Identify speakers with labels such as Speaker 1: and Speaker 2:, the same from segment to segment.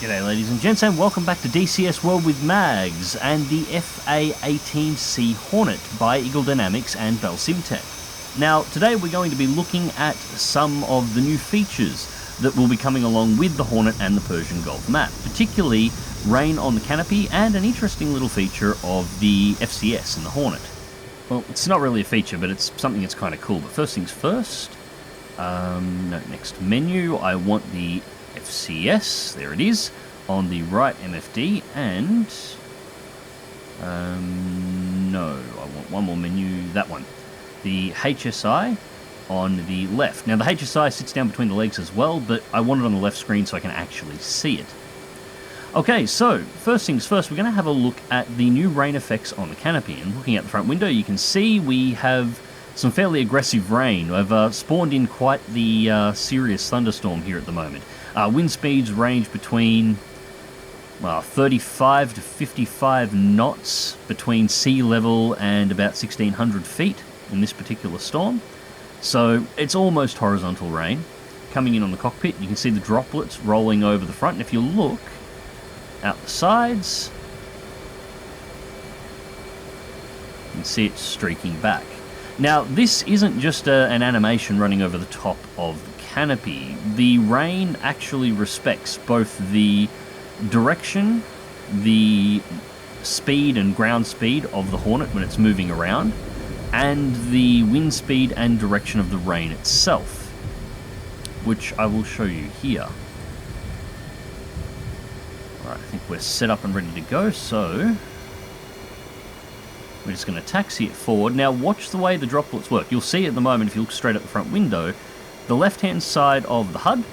Speaker 1: G'day ladies and gents, and welcome back to DCS World with Mags and the A-18C Hornet by Eagle Dynamics and Belsimtek. Now today we're going to be looking at some of the new features that will be coming along with the Hornet and the Persian Gulf map, particularly rain on the canopy and an interesting little feature of the FCS in the Hornet. Well, it's not really a feature, but it's something that's kind of cool. But first things first, next menu, I want the FCS, there it is, on the right MFD, and no, I want one more menu, that one, the HSI on the left. Now the HSI sits down between the legs as well, but I want it on the left screen so I can actually see it. Okay, so first things first, we're going to have a look at the new rain effects on the canopy, and looking out the front window you can see we have some fairly aggressive rain. I've spawned in quite the serious thunderstorm here at the moment. Wind speeds range between 35 to 55 knots between sea level and about 1,600 feet in this particular storm. So it's almost horizontal rain coming in on the cockpit. You can see the droplets rolling over the front, and if you look out the sides, you can see it streaking back. Now, this isn't just an animation running over the top of the canopy. The rain actually respects both the direction, the speed and ground speed of the Hornet when it's moving around, and the wind speed and direction of the rain itself, which I will show you here. Alright, I think we're set up and ready to go, so we're just going to taxi it forward. Now watch the way the droplets work. You'll see at the moment, if you look straight at the front window, the left-hand side of the HUD,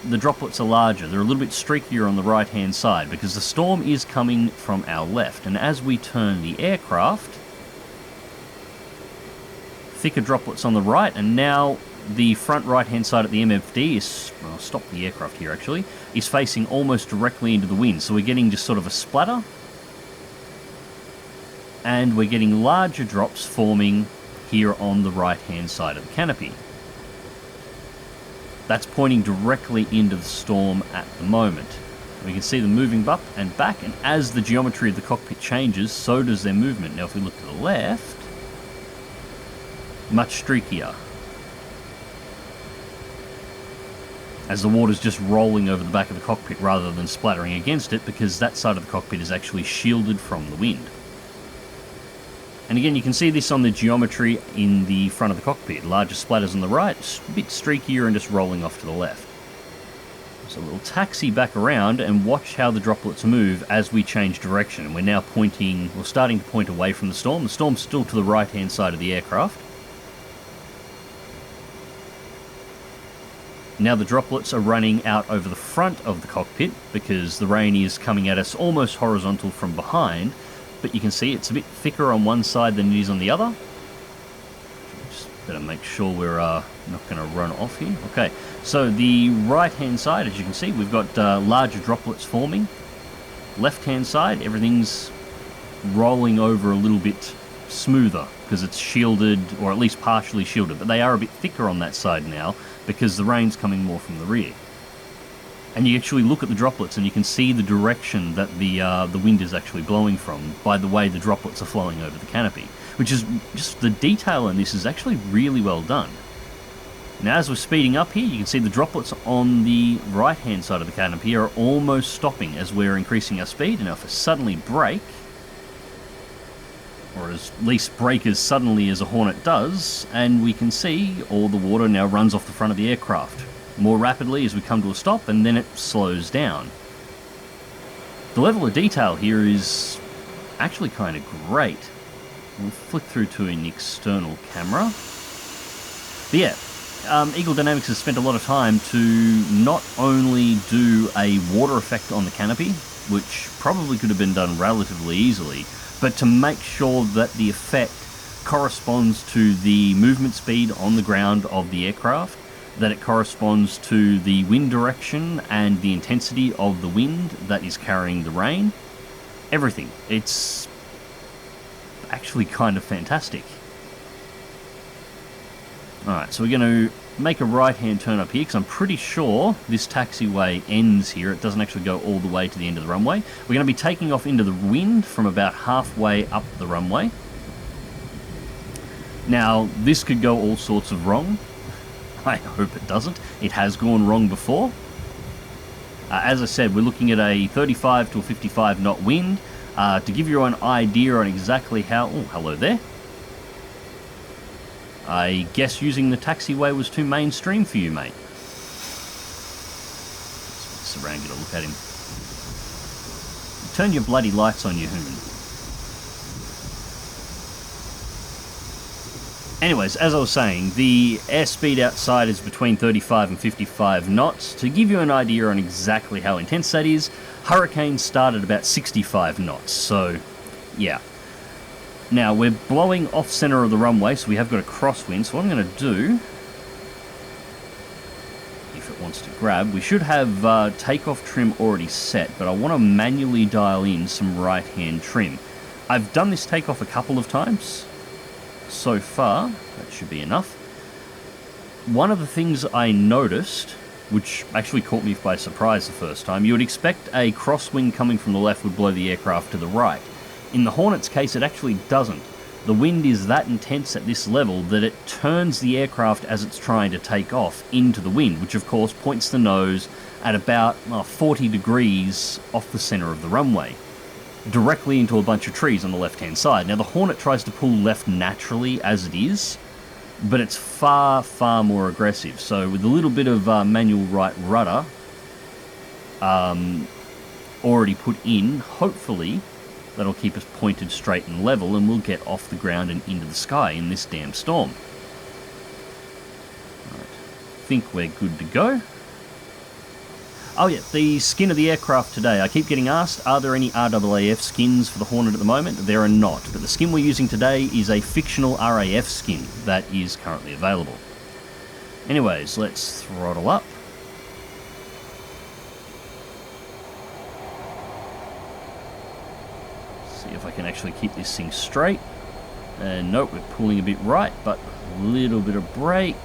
Speaker 1: the droplets are larger. They're a little bit streakier on the right-hand side because the storm is coming from our left. And as we turn the aircraft, thicker droplets on the right, and now the front right-hand side at the MFD is, well, I'll stop the aircraft here actually, is facing almost directly into the wind. So we're getting just sort of a splatter, and we're getting larger drops forming here on the right-hand side of the canopy. That's pointing directly into the storm at the moment. We can see them moving up and back, and as the geometry of the cockpit changes, so does their movement. Now if we look to the left, much streakier, as the water's just rolling over the back of the cockpit rather than splattering against it, because that side of the cockpit is actually shielded from the wind. And again, you can see this on the geometry in the front of the cockpit. Larger splatters on the right, a bit streakier and just rolling off to the left. So we'll taxi back around and watch how the droplets move as we change direction. We're now starting to point away from the storm. The storm's still to the right-hand side of the aircraft. Now the droplets are running out over the front of the cockpit because the rain is coming at us almost horizontal from behind. But you can see it's a bit thicker on one side than it is on the other. Just better make sure we're not going to run off here. Okay, so the right-hand side, as you can see, we've got larger droplets forming. Left-hand side, everything's rolling over a little bit smoother because it's shielded, or at least partially shielded. But they are a bit thicker on that side now because the rain's coming more from the rear. And you actually look at the droplets and you can see the direction that the wind is actually blowing from by the way the droplets are flowing over the canopy, which is just, the detail in this is actually really well done. Now as we're speeding up here, you can see the droplets on the right hand side of the canopy are almost stopping as we're increasing our speed. And now if we suddenly brake, or at least brake as suddenly as a Hornet does, and we can see all the water now runs off the front of the aircraft more rapidly as we come to a stop, and then it slows down. The level of detail here is actually kind of great. We'll flick through to an external camera. But yeah, Eagle Dynamics has spent a lot of time to not only do a water effect on the canopy, which probably could have been done relatively easily, but to make sure that the effect corresponds to the movement speed on the ground of the aircraft, that it corresponds to the wind direction and the intensity of the wind that is carrying the rain. Everything. It's actually kind of fantastic. Alright, so we're going to make a right-hand turn up here, because I'm pretty sure this taxiway ends here. It doesn't actually go all the way to the end of the runway. We're going to be taking off into the wind from about halfway up the runway. Now, this could go all sorts of wrong. I hope it doesn't. It has gone wrong before. As I said, we're looking at a 35 to a 55 knot wind. To give you an idea on exactly how... Oh, hello there. I guess using the taxiway was too mainstream for you, mate. Let's around, get a look at him. Turn your bloody lights on, you hoon. Anyways, as I was saying, the airspeed outside is between 35 and 55 knots. To give you an idea on exactly how intense that is, Hurricane started about 65 knots, so yeah. Now, we're blowing off center of the runway, so we have got a crosswind. So what I'm going to do, if it wants to grab, we should have takeoff trim already set, but I want to manually dial in some right-hand trim. I've done this takeoff a couple of times so far. That should be enough. One of the things I noticed, which actually caught me by surprise the first time, you would expect a crosswind coming from the left would blow the aircraft to the right. In the Hornet's case, it actually doesn't. The wind is that intense at this level that it turns the aircraft as it's trying to take off into the wind, which of course points the nose at about 40 degrees off the center of the runway, directly into a bunch of trees on the left-hand side. Now, the Hornet tries to pull left naturally as it is, but it's far, far more aggressive. So with a little bit of manual right rudder already put in, hopefully that'll keep us pointed straight and level, and we'll get off the ground and into the sky in this damn storm. Right. I think we're good to go. Oh yeah, the skin of the aircraft today. I keep getting asked, are there any RAAF skins for the Hornet at the moment? There are not, but the skin we're using today is a fictional RAF skin that is currently available. Anyways, let's throttle up. See if I can actually keep this thing straight. And nope, we're pulling a bit right, but a little bit of brake.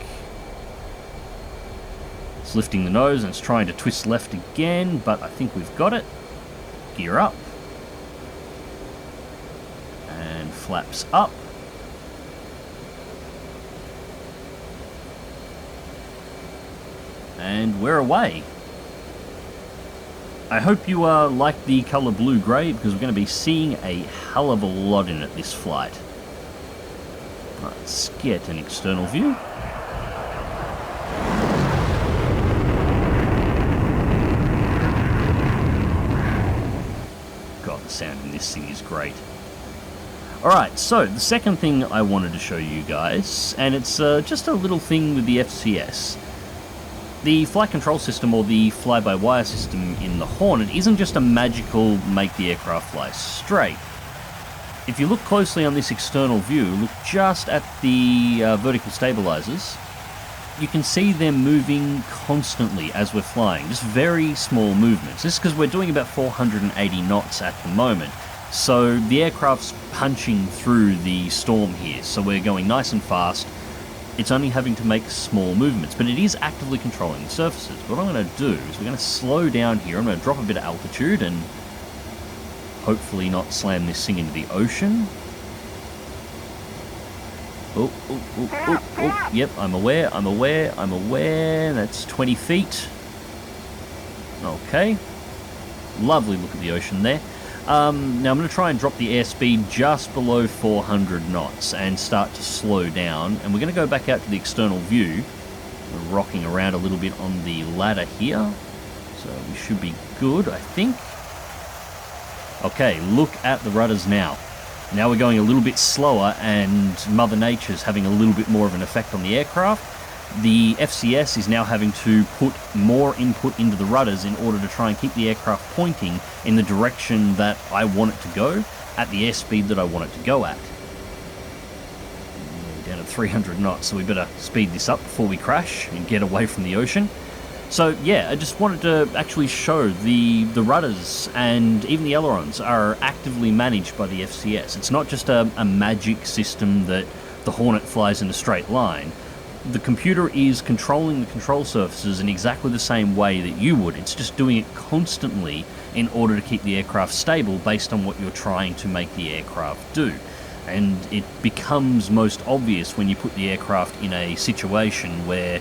Speaker 1: It's lifting the nose and it's trying to twist left again, but I think we've got it. Gear up. And flaps up. And we're away. I hope you like the colour blue-grey, because we're going to be seeing a hell of a lot in it this flight. Let's get an external view. God, the sound in this thing is great. Alright, so the second thing I wanted to show you guys, and it's just a little thing with the FCS. The flight control system, or the fly-by-wire system in the Hornet, isn't just a magical make the aircraft fly straight. If you look closely on this external view, look just at the vertical stabilizers, you can see them moving constantly as we're flying, just very small movements. This is because we're doing about 480 knots at the moment, so the aircraft's punching through the storm here, so we're going nice and fast. It's only having to make small movements, but it is actively controlling the surfaces. What I'm going to do is we're going to slow down here. I'm going to drop a bit of altitude and hopefully not slam this thing into the ocean. Oh, yep, I'm aware. That's 20 feet. Okay. Lovely look at the ocean there. Now I'm going to try and drop the airspeed just below 400 knots and start to slow down. And we're going to go back out to the external view. We're rocking around a little bit on the ladder here. So we should be good, I think. Okay, look at the rudders now. Now we're going a little bit slower, and Mother Nature's having a little bit more of an effect on the aircraft. The FCS is now having to put more input into the rudders in order to try and keep the aircraft pointing in the direction that I want it to go, at the airspeed that I want it to go at. We're down at 300 knots, so we better speed this up before we crash and get away from the ocean. So yeah, I just wanted to actually show the rudders and even the ailerons are actively managed by the FCS. It's not just a magic system that the Hornet flies in a straight line. the computer is controlling the control surfaces in exactly the same way that you would. It's just doing it constantly in order to keep the aircraft stable based on what you're trying to make the aircraft do. And it becomes most obvious when you put the aircraft in a situation where,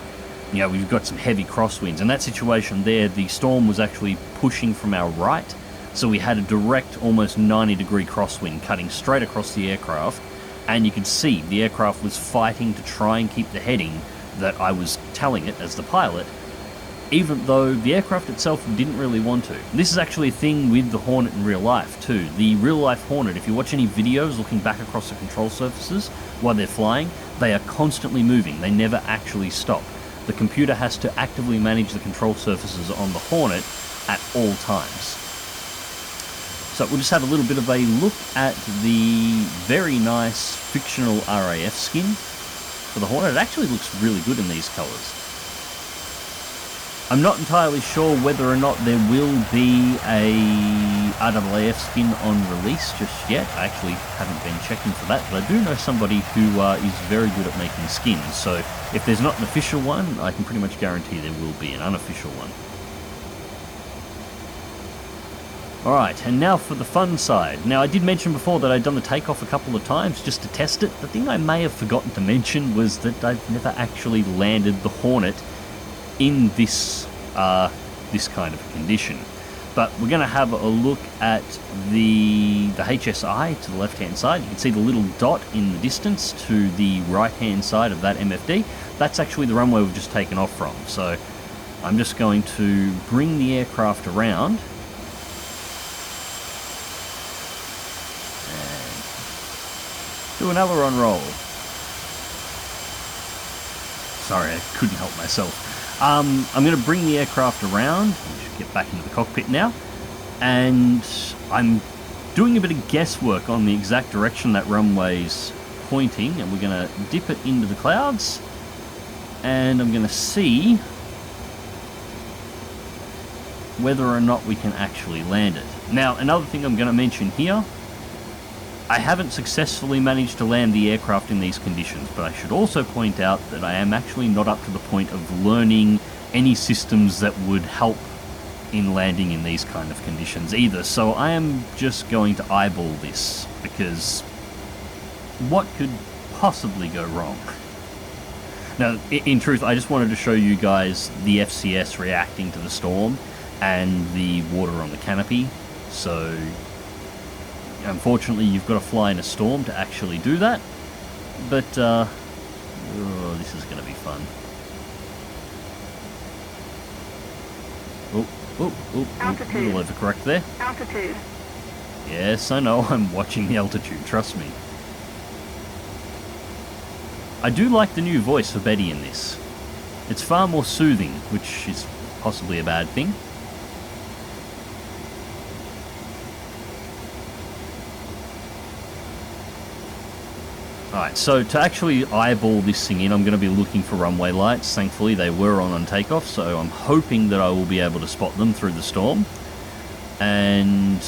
Speaker 1: you know, we've got some heavy crosswinds. In that situation there, the storm was actually pushing from our right, so we had a direct, almost 90-degree crosswind cutting straight across the aircraft, and you can see the aircraft was fighting to try and keep the heading that I was telling it as the pilot, even though the aircraft itself didn't really want to. This is actually a thing with the Hornet in real life too. The real life Hornet, if you watch any videos looking back across the control surfaces while they're flying, they are constantly moving. They never actually stop. The computer has to actively manage the control surfaces on the Hornet at all times. So we'll just have a little bit of a look at the very nice fictional RAF skin for the Hornet. It actually looks really good in these colours. I'm not entirely sure whether or not there will be a RAAF skin on release just yet. I actually haven't been checking for that, but I do know somebody who is very good at making skins. So if there's not an official one, I can pretty much guarantee there will be an unofficial one. Alright, and now for the fun side. Now, I did mention before that I'd done the takeoff a couple of times just to test it. The thing I may have forgotten to mention was that I've never actually landed the Hornet in this this kind of condition. But we're going to have a look at the HSI to the left-hand side. You can see the little dot in the distance to the right-hand side of that MFD. That's actually the runway we've just taken off from. So I'm just going to bring the aircraft around. Do another on roll. Sorry, I couldn't help myself. I'm going to bring the aircraft around. I should get back into the cockpit now. And I'm doing a bit of guesswork on the exact direction that runway's pointing. And we're going to dip it into the clouds. And I'm going to see whether or not we can actually land it. Now, another thing I'm going to mention here. I haven't successfully managed to land the aircraft in these conditions, but I should also point out that I am actually not up to the point of learning any systems that would help in landing in these kind of conditions either. So I am just going to eyeball this, because what could possibly go wrong? Now, in truth, I just wanted to show you guys the FCS reacting to the storm and the water on the canopy. So unfortunately, you've got to fly in a storm to actually do that, but oh, this is going to be fun. A little overcorrect there.
Speaker 2: Altitude.
Speaker 1: Yes, I know, I'm watching the altitude, trust me. I do like the new voice for Betty in this. It's far more soothing, which is possibly a bad thing. Alright, so to actually eyeball this thing in, I'm going to be looking for runway lights. Thankfully, they were on takeoff, so I'm hoping that I will be able to spot them through the storm. And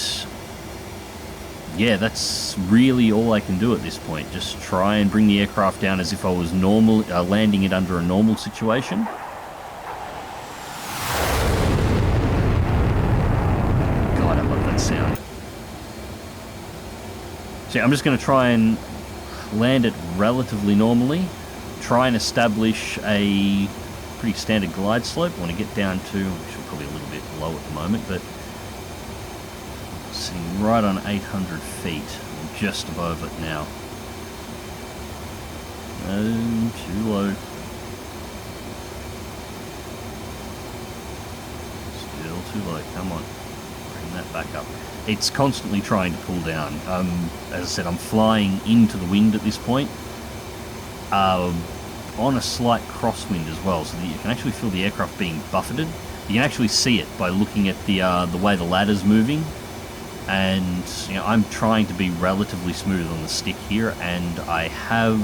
Speaker 1: yeah, that's really all I can do at this point. Just try and bring the aircraft down as if I was landing it under a normal situation. God, I love that sound. So I'm just going to try and land it relatively normally, try and establish a pretty standard glide slope. I want to get down to, which is probably a little bit low at the moment, but sitting right on 800 feet, I'm just above it now. Too low. Still too low, come on, bring that back up. It's constantly trying to pull down. As I said, I'm flying into the wind at this point, on a slight crosswind as well, so that you can actually feel the aircraft being buffeted. You can actually see it by looking at the way the ladder's moving, and you know, I'm trying to be relatively smooth on the stick here, and I have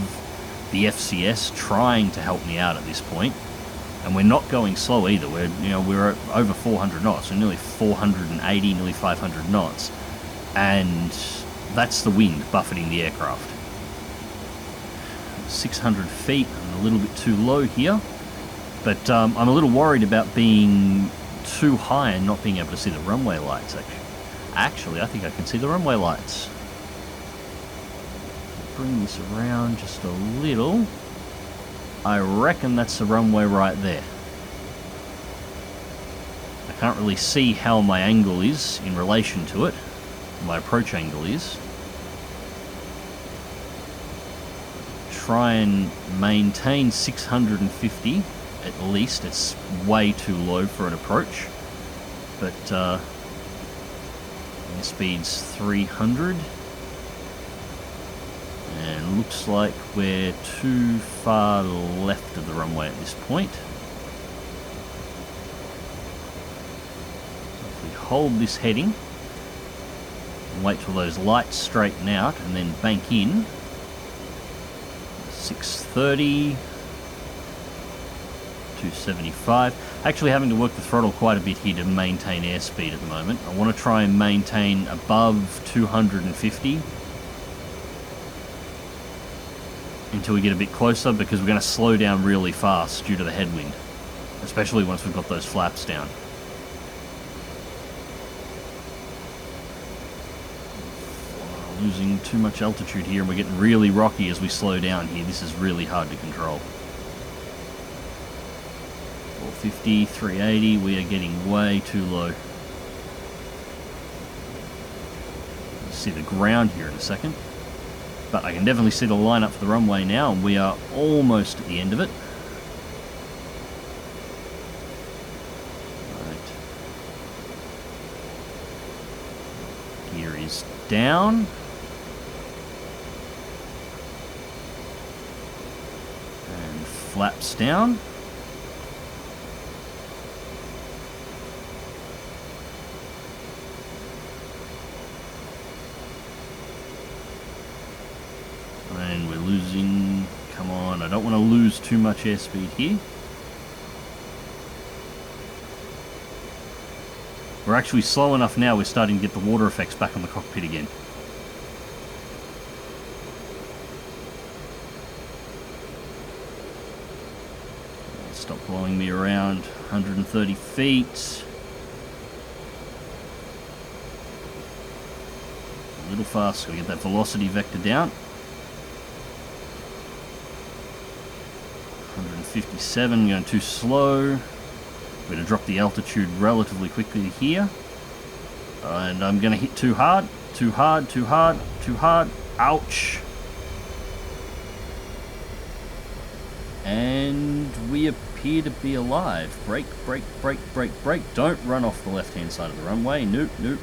Speaker 1: the FCS trying to help me out at this point. And we're not going slow either. We're at over 400 knots, so nearly 480, nearly 500 knots, and that's the wind buffeting the aircraft. 600 feet. I'm a little bit too low here. But I'm a little worried about being too high and not being able to see the runway lights, actually. Actually, I think I can see the runway lights. Bring this around just a little. I reckon that's the runway right there. I can't really see how my angle is in relation to it. My approach angle is. Try and maintain 650 at least. It's way too low for an approach. But speed's 300. And looks like we're too far left of the runway at this point. If we hold this heading and wait till those lights straighten out and then bank in, 630, 275. Actually having to work the throttle quite a bit here to maintain airspeed at the moment. I want to try and maintain above 250 until we get a bit closer, because we're going to slow down really fast due to the headwind, especially once we've got those flaps down. Losing too much altitude here, and we're getting really rocky as we slow down here. This is really hard to control. 450, 380, we are getting way too low. You'll see the ground here in a second. But I can definitely see the lineup for the runway now, and we are almost at the end of it. Right. Gear is down. And flaps down. And we're losing, come on, I don't want to lose too much airspeed here. We're actually slow enough now, we're starting to get the water effects back on the cockpit again. Stop blowing me around, 130 feet. A little fast, so we get that velocity vector down. 157, going too slow. We're going to drop the altitude relatively quickly here. And I'm going to hit too hard, too hard, too hard, too hard. Ouch. And we appear to be alive. Brake, brake, brake, brake, brake. Don't run off the left-hand side of the runway. Nope, nope.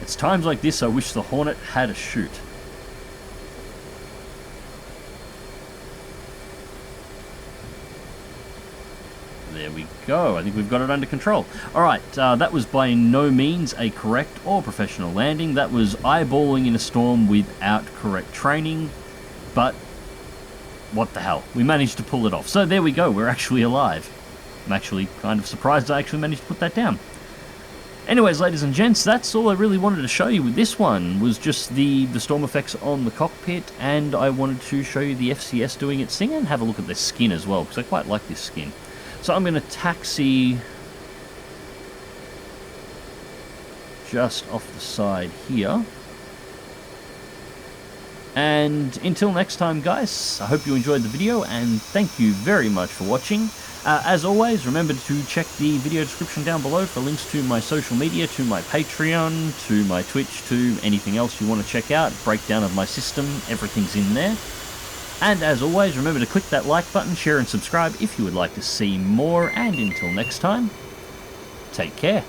Speaker 1: It's times like this I wish the Hornet had a chute. There we go. I think we've got it under control. Alright, that was by no means a correct or professional landing. That was eyeballing in a storm without correct training. But, what the hell. We managed to pull it off. So there we go. We're actually alive. I'm actually kind of surprised I actually managed to put that down. Anyways, ladies and gents, that's all I really wanted to show you with this one, was just the storm effects on the cockpit, and I wanted to show you the FCS doing its thing and have a look at their skin as well, because I quite like this skin. So I'm going to taxi just off the side here. And until next time, guys, I hope you enjoyed the video, and thank you very much for watching. As always, remember to check the video description down below for links to my social media, to my Patreon, to my Twitch, to anything else you want to check out. Breakdown of my system, everything's in there. And as always, remember to click that like button, share and subscribe if you would like to see more. And until next time, take care.